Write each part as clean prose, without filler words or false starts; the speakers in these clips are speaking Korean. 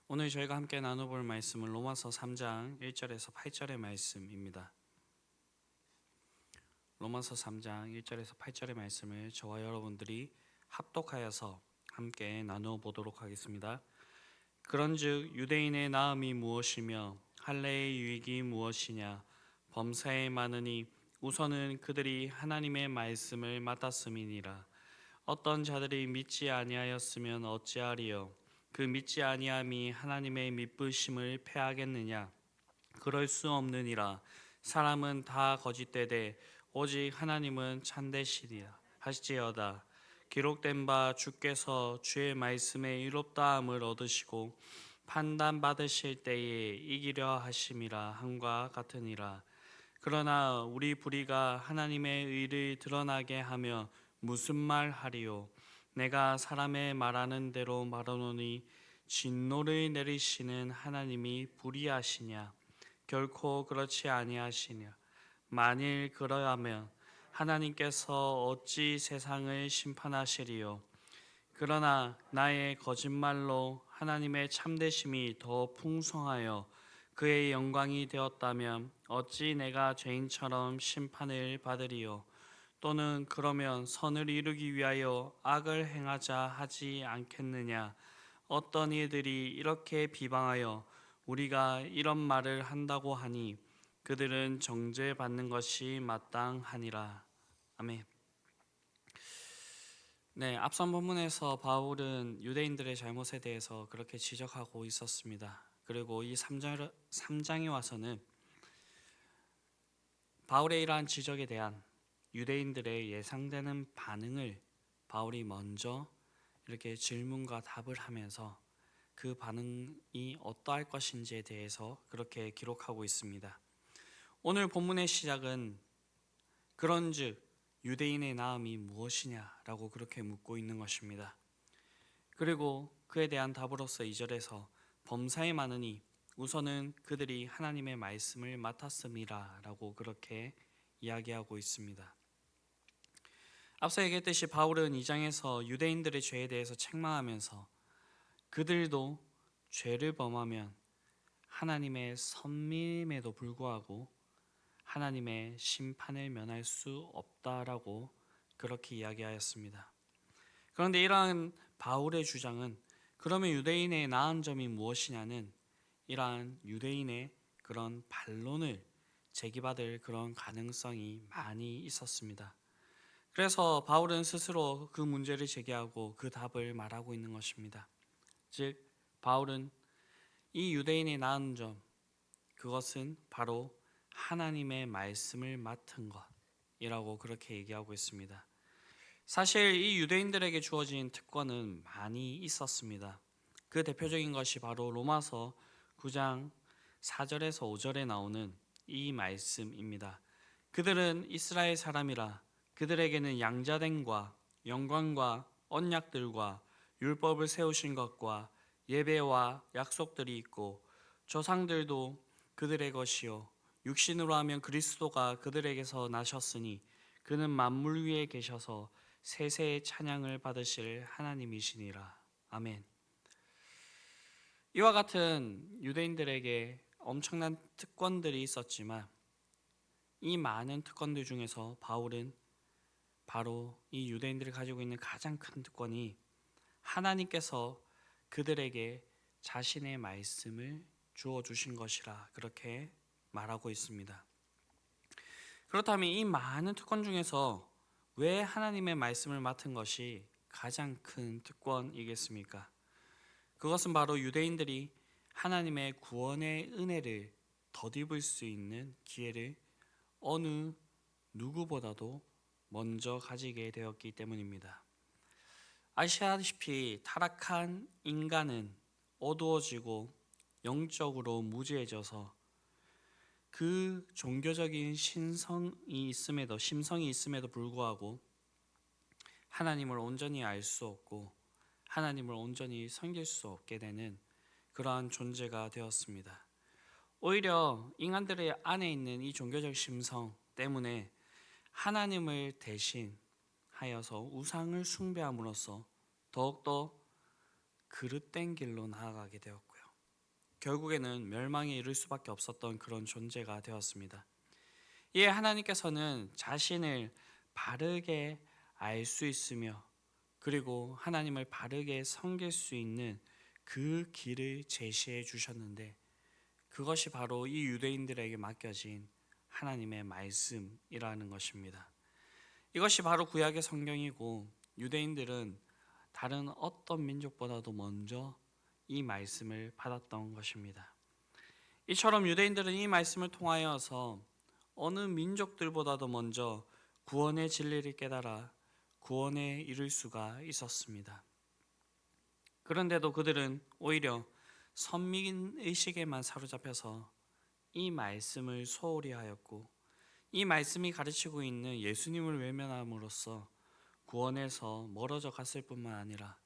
오늘 저희가 함께 나눠볼 말씀은 로마서 3장 1절에서 8절의 말씀입니다. 로마서 3장 1절에서 8절의 말씀을 저와 여러분들이 합독하여서 함께 나누어 보도록 하겠습니다. 그런즉 유대인의 나음이 무엇이며 할례의 유익이 무엇이냐? 범사에 많으니 우선은 그들이 하나님의 말씀을 맡았음이니라. 어떤 자들이 믿지 아니하였으면 어찌하리요? 그 믿지 아니함이 하나님의 믿으심을 패하겠느냐? 그럴 수 없느니라. 사람은 다 거짓되되 오직 하나님은 참되시리라 하시지어다. 기록된 바 주께서 주의 말씀에 의롭다함을 얻으시고 판단 받으실 때에 이기려 하심이라 함과 같으니라. 그러나 우리 불의가 하나님의 의를 드러나게 하며 무슨 말 하리요? 내가 사람의 말하는 대로 말하노니 진노를 내리시는 하나님이 불의하시냐? 결코 그렇지 아니하시냐? 만일 그러하면 하나님께서 어찌 세상을 심판하시리요? 그러나 나의 거짓말로 하나님의 참되심이 더 풍성하여 그의 영광이 되었다면 어찌 내가 죄인처럼 심판을 받으리요? 또는 그러면 선을 이루기 위하여 악을 행하자 하지 않겠느냐? 어떤 이들이 이렇게 비방하여 우리가 이런 말을 한다고 하니 그들은 정죄받는 것이 마땅하니라. 아멘. 네, 앞선 본문에서 바울은 유대인들의 잘못에 대해서 그렇게 지적하고 있었습니다. 그리고 이 3장에 와서는 바울의 이러한 지적에 대한 유대인들의 예상되는 반응을 바울이 먼저 이렇게 질문과 답을 하면서 그 반응이 어떠할 것인지에 대해서 그렇게 기록하고 있습니다. 오늘 본문의 시작은 그런즉 유대인의 나음이 무엇이냐라고 그렇게 묻고 있는 것입니다. 그리고 그에 대한 답으로서 2절에서 범사에 많으니 우선은 그들이 하나님의 말씀을 맡았음이라 라고 그렇게 이야기하고 있습니다. 앞서 얘기했듯이 바울은 2장에서 유대인들의 죄에 대해서 책망하면서 그들도 죄를 범하면 하나님의 선민임에도 불구하고 하나님의 심판을 면할 수 없다라고 그렇게 이야기하였습니다. 그런데 이러한 바울의 주장은 그러면 유대인의 나은 점이 무엇이냐는 이러한 유대인의 그런 반론을 제기받을 그런 가능성이 많이 있었습니다. 그래서 바울은 스스로 그 문제를 제기하고 그 답을 말하고 있는 것입니다. 즉 바울은 이 유대인의 나은 점, 그것은 바로 하나님의 말씀을 맡은 것이라고 그렇게 얘기하고 있습니다. 사실 이 유대인들에게 주어진 특권은 많이 있었습니다. 그 대표적인 것이 바로 로마서 9장 4절에서 5절에 나오는 이 말씀입니다. 그들은 이스라엘 사람이라 그들에게는 양자됨과 영광과 언약들과 율법을 세우신 것과 예배와 약속들이 있고 조상들도 그들의 것이요 육신으로 하면 그리스도가 그들에게서 나셨으니 그는 만물 위에 계셔서 세세의 찬양을 받으실 하나님이시니라. 아멘. 이와 같은 유대인들에게 엄청난 특권들이 있었지만 이 많은 특권들 중에서 바울은 바로 이 유대인들이 가지고 있는 가장 큰 특권이 하나님께서 그들에게 자신의 말씀을 주어 주신 것이라 그렇게 말하고 있습니다. 그렇다면 이 많은 특권 중에서 왜 하나님의 말씀을 맡은 것이 가장 큰 특권이겠습니까? 그것은 바로 유대인들이 하나님의 구원의 은혜를 덧입을 수 있는 기회를 어느 누구보다도 먼저 가지게 되었기 때문입니다. 아시다시피 타락한 인간은 어두워지고 영적으로 무지해져서 그 종교적인 심성이 있음에도 불구하고 하나님을 온전히 알 수 없고 하나님을 온전히 섬길 수 없게 되는 그러한 존재가 되었습니다. 오히려 인간들의 안에 있는 이 종교적 심성 때문에 하나님을 대신하여서 우상을 숭배함으로써 더욱더 그릇된 길로 나아가게 되었고요. 결국에는 멸망에 이를 수밖에 없었던 그런 존재가 되었습니다. 이에 하나님께서는 자신을 바르게 알 수 있으며 그리고 하나님을 바르게 섬길 수 있는 그 길을 제시해 주셨는데, 그것이 바로 이 유대인들에게 맡겨진 하나님의 말씀이라는 것입니다. 이것이 바로 구약의 성경이고, 유대인들은 다른 어떤 민족보다도 먼저 이 말씀을 받았던 것입니다. 이처럼 유대인들은 이 말씀을 통하여서 어느 민족들보다도 먼저 구원의 진리를 깨달아 구원에 이를 수가 있었습니다. 그런데도 그들은 오히려 선민의식에만 사로잡혀서 이 말씀을 소홀히 하였고, 이 말씀이 가르치고 있는 예수님을 외면함으로써 구원에서 멀어져 갔을 뿐만 아니라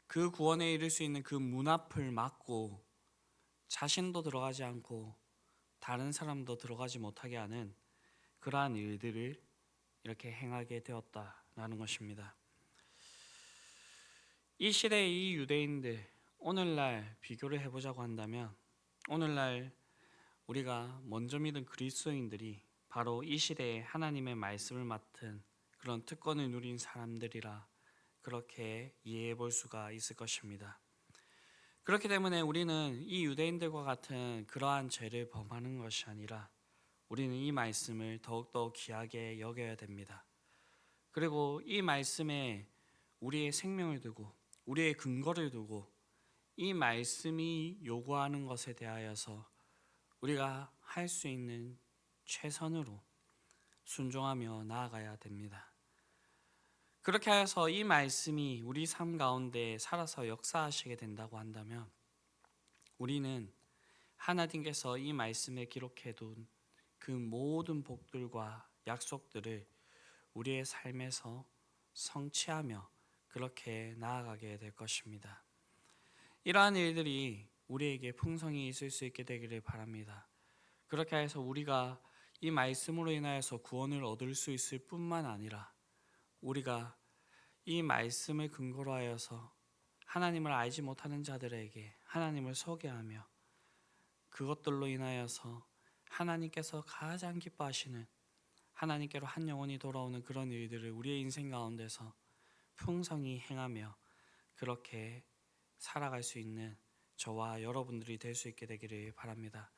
그 구원에 이를 수 있는 그 문 앞을 막고 자신도 들어가지 않고 다른 사람도 들어가지 못하게 하는 그러한 일들을 이렇게 행하게 되었다라는 것입니다. 이 시대의 이 유대인들, 오늘날 비교를 해보자고 한다면, 오늘날 우리가 먼저 믿은 그리스도인들이 바로 이 시대에 하나님의 말씀을 맡은 그런 특권을 누린 사람들이라 그렇게 이해해 볼 수가 있을 것입니다. 그렇기 때문에 우리는 이 유대인들과 같은 그러한 죄를 범하는 것이 아니라 우리는 이 말씀을 더욱더 귀하게 여겨야 됩니다. 그리고 이 말씀에 우리의 생명을 두고 우리의 근거를 두고 이 말씀이 요구하는 것에 대하여서 우리가 할 수 있는 최선으로 순종하며 나아가야 됩니다. 그렇게 하여서 이 말씀이 우리 삶 가운데 살아서 역사하시게 된다고 한다면, 우리는 하나님께서 이 말씀에 기록해둔 그 모든 복들과 약속들을 우리의 삶에서 성취하며 그렇게 나아가게 될 것입니다. 이러한 일들이 우리에게 풍성히 있을 수 있게 되기를 바랍니다. 그렇게 해서 우리가 이 말씀으로 인하여서 구원을 얻을 수 있을 뿐만 아니라 우리가 이 말씀을 근거로 하여서 하나님을 알지 못하는 자들에게 하나님을 소개하며 그것들로 인하여서 하나님께서 가장 기뻐하시는 하나님께로 한 영혼이 돌아오는 그런 일들을 우리의 인생 가운데서 풍성히 행하며 그렇게 살아갈 수 있는 저와 여러분들이 될 수 있게 되기를 바랍니다.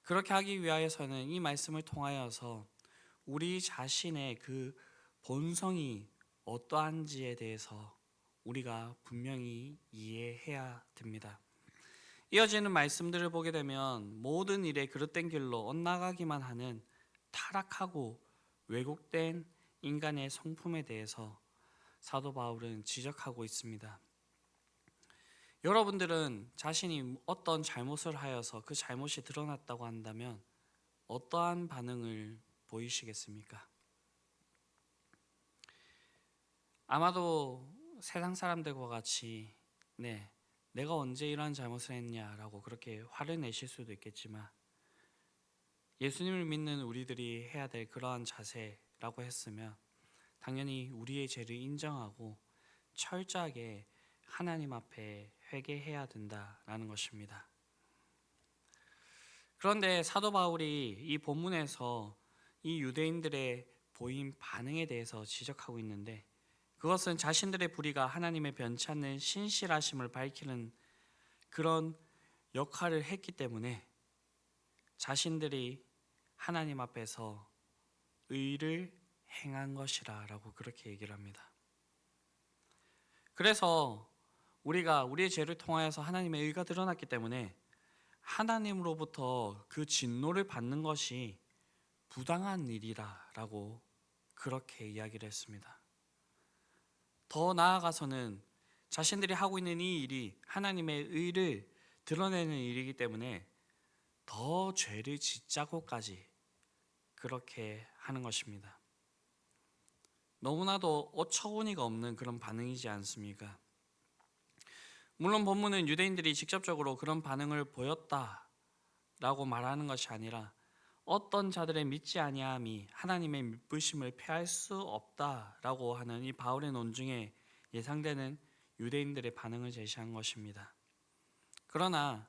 그렇게 하기 위하여서는 이 말씀을 통하여서 우리 자신의 그 본성이 어떠한지에 대해서 우리가 분명히 이해해야 됩니다. 이어지는 말씀들을 보게 되면 모든 일에 그릇된 길로 엇나가기만 하는 타락하고 왜곡된 인간의 성품에 대해서 사도 바울은 지적하고 있습니다. 여러분들은 자신이 어떤 잘못을 하여서 그 잘못이 드러났다고 한다면 어떠한 반응을 보이시겠습니까? 아마도 세상 사람들과 같이 내가 언제 이러한 잘못을 했냐라고 그렇게 화를 내실 수도 있겠지만, 예수님을 믿는 우리들이 해야 될 그러한 자세라고 했으면 당연히 우리의 죄를 인정하고 철저하게 하나님 앞에 회개해야 된다라는 것입니다. 그런데 사도 바울이 이 본문에서 이 유대인들의 보인 반응에 대해서 지적하고 있는데, 그것은 자신들의 불의가 하나님의 변치 않는 신실하심을 밝히는 그런 역할을 했기 때문에 자신들이 하나님 앞에서 의를 행한 것이라 라고 그렇게 얘기를 합니다. 그래서 우리가 우리의 죄를 통하여서 하나님의 의가 드러났기 때문에 하나님으로부터 그 진노를 받는 것이 부당한 일이라 라고 그렇게 이야기를 했습니다. 더 나아가서는 자신들이 하고 있는 이 일이 하나님의 의를 드러내는 일이기 때문에 더 죄를 짓자고까지 그렇게 하는 것입니다. 너무나도 어처구니가 없는 그런 반응이지 않습니까? 물론 본문은 유대인들이 직접적으로 그런 반응을 보였다라고 말하는 것이 아니라 어떤 자들의 믿지 아니함이 하나님의 미쁘심을 패할 수 없다라고 하는 이 바울의 논중에 예상되는 유대인들의 반응을 제시한 것입니다. 그러나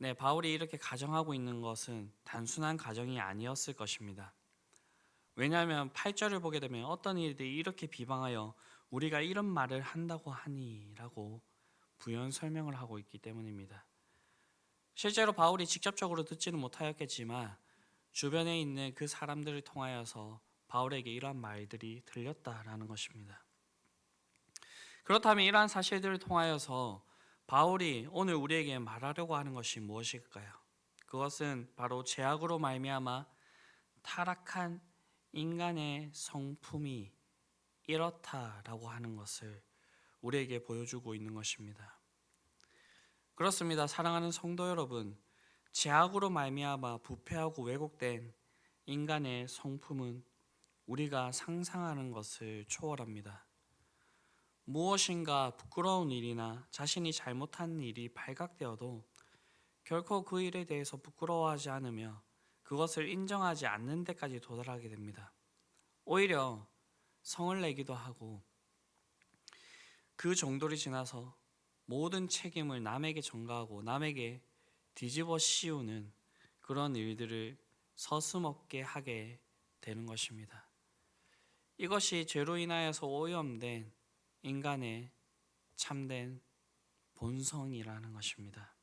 네, 바울이 이렇게 가정하고 있는 것은 단순한 가정이 아니었을 것입니다. 왜냐하면 8절을 보게 되면 어떤 이들이 이렇게 비방하여 우리가 이런 말을 한다고 하니 라고 부연 설명을 하고 있기 때문입니다. 실제로 바울이 직접적으로 듣지는 못하였겠지만 주변에 있는 그 사람들을 통하여서 바울에게 이러한 말들이 들렸다라는 것입니다. 그렇다면 이러한 사실들을 통하여서 바울이 오늘 우리에게 말하려고 하는 것이 무엇일까요? 그것은 바로 죄악으로 말미암아 타락한 인간의 성품이 이렇다라고 하는 것을 우리에게 보여주고 있는 것입니다. 그렇습니다. 사랑하는 성도 여러분, 죄악으로 말미암아 부패하고 왜곡된 인간의 성품은 우리가 상상하는 것을 초월합니다. 무엇인가 부끄러운 일이나 자신이 잘못한 일이 발각되어도 결코 그 일에 대해서 부끄러워하지 않으며 그것을 인정하지 않는 데까지 도달하게 됩니다. 오히려 성을 내기도 하고 그 정도를 지나서 모든 책임을 남에게 전가하고 남에게 뒤집어 씌우는 그런 일들을 서슴없게 하게 되는 것입니다. 이것이 죄로 인하여서 오염된 인간의 참된 본성이라는 것입니다.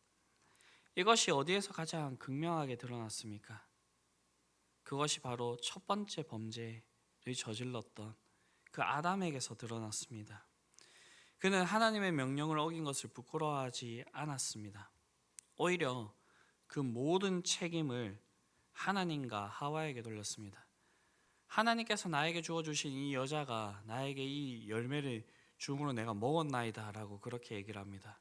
이것이 어디에서 가장 극명하게 드러났습니까? 그것이 바로 첫 번째 범죄를 저질렀던 그 아담에게서 드러났습니다. 그는 하나님의 명령을 어긴 것을 부끄러워하지 않았습니다. 오히려 그 모든 책임을 하나님과 하와에게 돌렸습니다. 하나님께서 나에게 주어주신 이 여자가 나에게 이 열매를 줌으로 내가 먹었나이다 라고 그렇게 얘기를 합니다.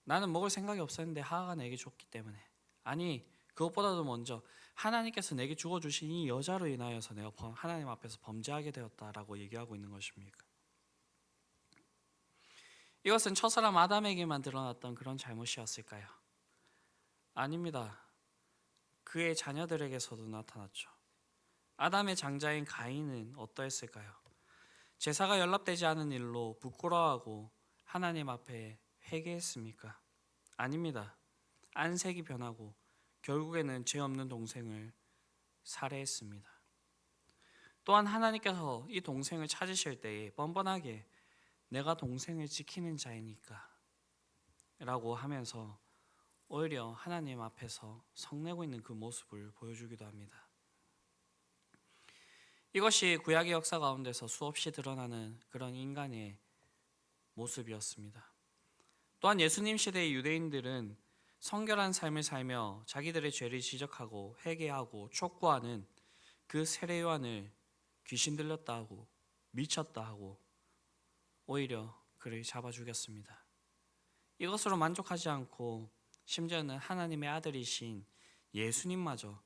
나는 먹을 생각이 없었는데 하와가 내게 줬기 때문에. 아니, 그것보다도 먼저 하나님께서 내게 주어주신 이 여자로 인하여서 내가 하나님 앞에서 범죄하게 되었다라고 얘기하고 있는 것입니까? 이것은 첫사람 아담에게만 드러났던 그런 잘못이었을까요? 아닙니다. 그의 자녀들에게서도 나타났죠. 아담의 장자인 가인은 어떠했을까요? 제사가 연락되지 않은 일로 부끄러워하고 하나님 앞에 회개했습니까? 아닙니다. 안색이 변하고 결국에는 죄 없는 동생을 살해했습니다. 또한 하나님께서 이 동생을 찾으실 때에 뻔뻔하게 내가 동생을 지키는 자이니까 라고 하면서 오히려 하나님 앞에서 성내고 있는 그 모습을 보여주기도 합니다. 이것이 구약의 역사 가운데서 수없이 드러나는 그런 인간의 모습이었습니다. 또한 예수님 시대의 유대인들은 성결한 삶을 살며 자기들의 죄를 지적하고 회개하고 촉구하는 그 세례 요한을 귀신 들렸다 하고 미쳤다 하고 오히려 그를 잡아 죽였습니다. 이것으로 만족하지 않고 심지어는 하나님의 아들이신 예수님마저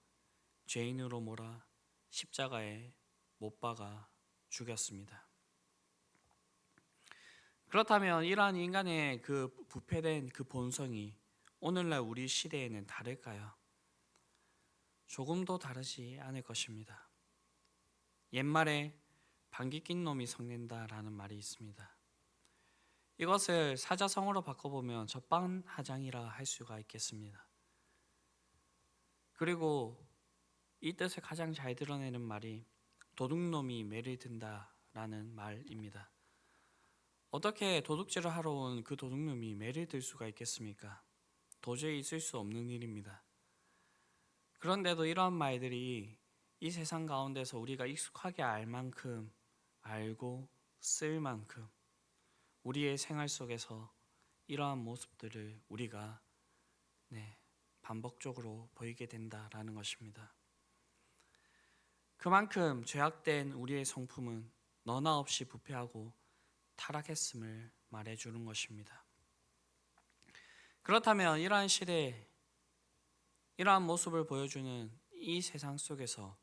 죄인으로 몰아 십자가에 못 박아 죽였습니다. 그렇다면 이러한 인간의 그 부패된 그 본성이 오늘날 우리 시대에는 다를까요? 조금도 다르지 않을 것입니다. 옛말에 방귀 낀 놈이 성낸다라는 말이 있습니다. 이것을 사자성어로 바꿔보면 적반하장이라 할 수가 있겠습니다. 그리고 이 뜻을 가장 잘 드러내는 말이 도둑놈이 매를 든다라는 말입니다. 어떻게 도둑질을 하러 온 그 도둑놈이 매를 들 수가 있겠습니까? 도저히 있을 수 없는 일입니다. 그런데도 이러한 말들이 이 세상 가운데서 우리가 익숙하게 알 만큼 알고 쓸 만큼 우리의 생활 속에서 이러한 모습들을 우리가 반복적으로 보이게 된다라는 것입니다. 그만큼 죄악된 우리의 성품은 너나 없이 부패하고 타락했음을 말해주는 것입니다. 그렇다면 이러한 시대에 이러한 모습을 보여주는 이 세상 속에서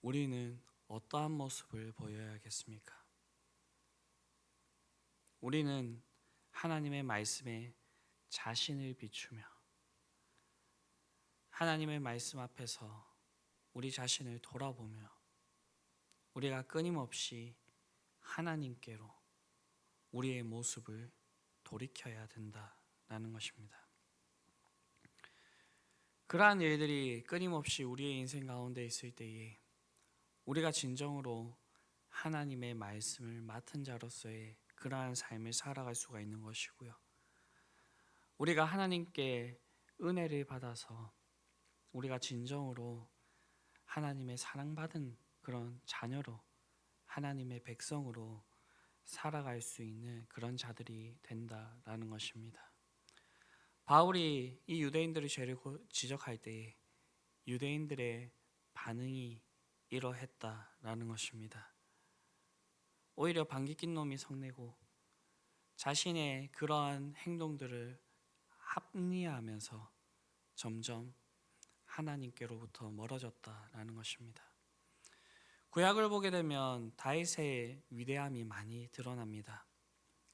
우리는 어떠한 모습을 보여야겠습니까? 우리는 하나님의 말씀에 자신을 비추며 하나님의 말씀 앞에서 우리 자신을 돌아보며 우리가 끊임없이 하나님께로 우리의 모습을 돌이켜야 된다라는 것입니다. 그러한 일들이 끊임없이 우리의 인생 가운데 있을 때에 우리가 진정으로 하나님의 말씀을 맡은 자로서의 그러한 삶을 살아갈 수가 있는 것이고요. 우리가 하나님께 은혜를 받아서 우리가 진정으로 하나님의 사랑받은 그런 자녀로 하나님의 백성으로 살아갈 수 있는 그런 자들이 된다라는 것입니다. 바울이 이 유대인들의 죄를 지적할 때 유대인들의 반응이 이러했다라는 것입니다. 오히려 방귀 낀 놈이 성내고 자신의 그러한 행동들을 합리화하면서 점점 하나님께로부터 멀어졌다라는 것입니다. 구약을 보게 되면 다윗의 위대함이 많이 드러납니다.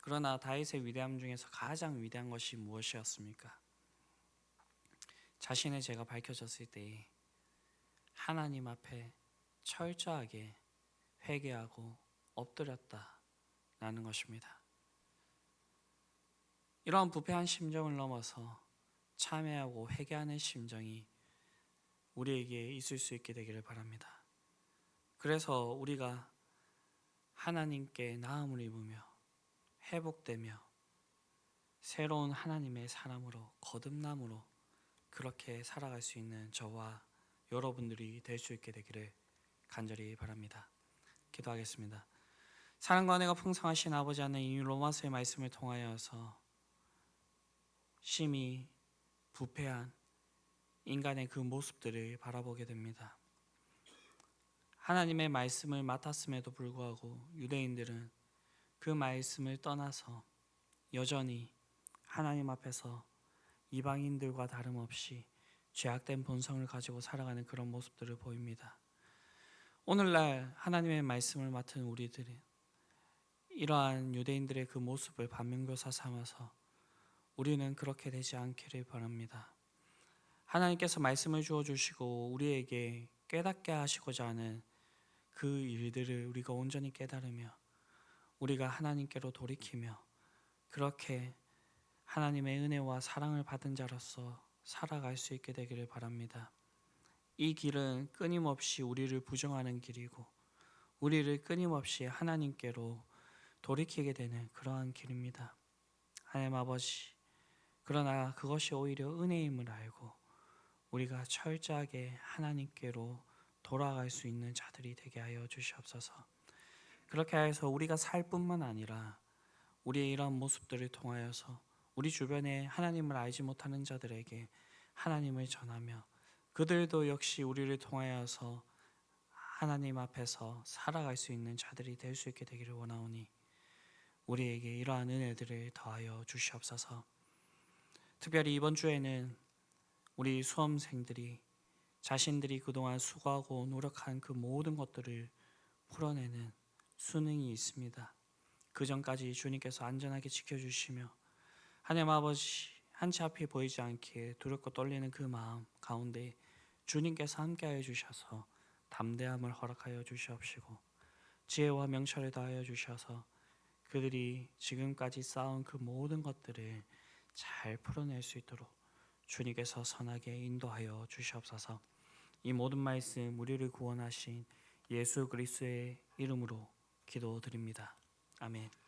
그러나 다윗의 위대함 중에서 가장 위대한 것이 무엇이었습니까? 자신의 죄가 밝혀졌을 때 하나님 앞에 철저하게 회개하고 엎드렸다라는 것입니다. 이러한 부패한 심정을 넘어서 참회하고 회개하는 심정이 우리에게 있을 수 있게 되기를 바랍니다. 그래서 우리가 하나님께 나음을 입으며 회복되며 새로운 하나님의 사람으로 거듭남으로 그렇게 살아갈 수 있는 저와 여러분들이 될 수 있게 되기를 간절히 바랍니다. 기도하겠습니다. 사랑과 은혜가 풍성하신 아버지 하나님, 이 로마서의 말씀을 통하여서 심히 부패한 인간의 그 모습들을 바라보게 됩니다. 하나님의 말씀을 맡았음에도 불구하고 유대인들은 그 말씀을 떠나서 여전히 하나님 앞에서 이방인들과 다름없이 죄악된 본성을 가지고 살아가는 그런 모습들을 보입니다. 오늘날 하나님의 말씀을 맡은 우리들은 이러한 유대인들의 그 모습을 반면교사 삼아서 우리는 그렇게 되지 않기를 바랍니다. 하나님께서 말씀을 주어주시고 우리에게 깨닫게 하시고자 하는 그 일들을 우리가 온전히 깨달으며 우리가 하나님께로 돌이키며 그렇게 하나님의 은혜와 사랑을 받은 자로서 살아갈 수 있게 되기를 바랍니다. 이 길은 끊임없이 우리를 부정하는 길이고 우리를 끊임없이 하나님께로 돌이키게 되는 그러한 길입니다. 하나님 아버지, 그러나 그것이 오히려 은혜임을 알고 우리가 철저하게 하나님께로 돌아갈 수 있는 자들이 되게 하여 주시옵소서. 그렇게 해서 우리가 살 뿐만 아니라 우리의 이러한 모습들을 통하여서 우리 주변에 하나님을 알지 못하는 자들에게 하나님을 전하며 그들도 역시 우리를 통하여서 하나님 앞에서 살아갈 수 있는 자들이 될 수 있게 되기를 원하오니 우리에게 이러한 은혜들을 더하여 주시옵소서. 특별히 이번 주에는 우리 수험생들이 자신들이 그동안 수고하고 노력한 그 모든 것들을 풀어내는 수능이 있습니다. 그 전까지 주님께서 안전하게 지켜주시며 하나님 아버지 한치 앞이 보이지 않기에 두렵고 떨리는 그 마음 가운데 주님께서 함께하여 주셔서 담대함을 허락하여 주시옵시고 지혜와 명철을 다하여 주셔서 그들이 지금까지 쌓은 그 모든 것들을 잘 풀어낼 수 있도록 주님께서 선하게 인도하여 주시옵소서. 이 모든 말씀 우리를 구원하신 예수 그리스도의 이름으로 기도드립니다. 아멘.